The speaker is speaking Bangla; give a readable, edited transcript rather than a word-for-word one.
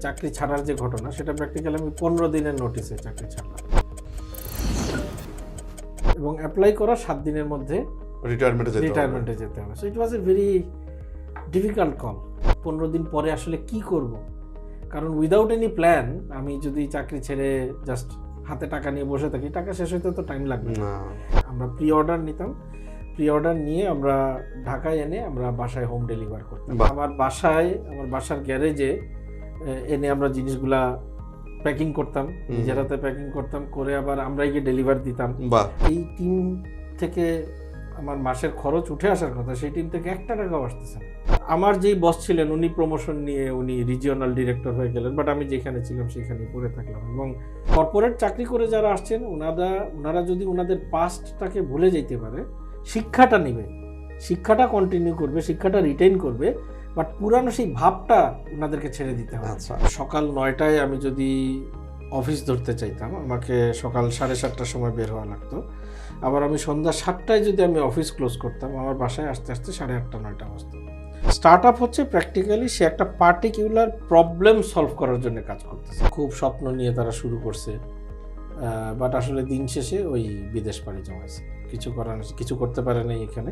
চাকরি ছাড়ার যে ঘটনা সেটা প্র্যাকটিক্যালি আমি 15 দিনের নোটিসে চাকরি ছাড়লাম এবং অ্যাপ্লাই করা 7 দিনের মধ্যে রিটায়ারমেন্টে যেতে হবে। So it was a very difficult call. 15 দিন পরে আসলে কি করব, কারণ উইদাউট এনি প্ল্যান আমি যদি চাকরি ছেড়ে জাস্ট হাতে টাকা নিয়ে বসে থাকি, টাকা শেষ হইতে তো টাইম লাগবে না। আমরা প্রি অর্ডার নিতাম, প্রি অর্ডার নিয়ে আমরা ঢাকায় এনে আমরা বাসায় হোম ডেলিভার করতাম। আমার বাসার গ্যারেজে এনে আমরা জিনিসগুলা প্যাকিং করতাম, নিজের হাতে প্যাকিং করতাম, করে আবার আমরাই গিয়ে ডেলিভার দিতাম। এই টিম থেকে আমার মাসের খরচ উঠে আসার কথা, সেই টিম থেকে একটা টাকাও আসতেছে না। আমার যেই বস ছিলেন উনি প্রমোশন নিয়ে উনি রিজিওনাল ডিরেক্টর হয়ে গেলেন, বাট আমি যেখানে ছিলাম সেখানেই পড়ে থাকলাম। এবং কর্পোরেট চাকরি করে যারা আসছেন ওনারা যদি ওনাদের পাস্টটাকে ভুলে যেতে পারে, শিক্ষাটা নেবে, শিক্ষাটা কন্টিনিউ করবে, শিক্ষাটা রিটেইন করবে, বাট পুরানো সেই ভাবটা ওনাদেরকে ছেড়ে দিতে হবে। সকাল 9টায় আমি যদি অফিস ধরতে চাইতাম, আমাকে সকাল 7:30টার সময় বের হওয়া লাগতো। আবার আমি সন্ধ্যা 7টায় যদি আমি অফিস ক্লোজ করতাম, আমার বাসায় আসতে আসতে 8:30-9টা বাজতো। স্টার্ট আপ হচ্ছে প্র্যাকটিক্যালি সে একটা পার্টিকুলার প্রবলেম সলভ করার জন্য কাজ করতেছে। খুব স্বপ্ন নিয়ে তারা শুরু করছে, বাট আসলে দিন শেষে ওই বিদেশ পাড়ি জমাইছে, কিছু করতে পারে নাই এখানে।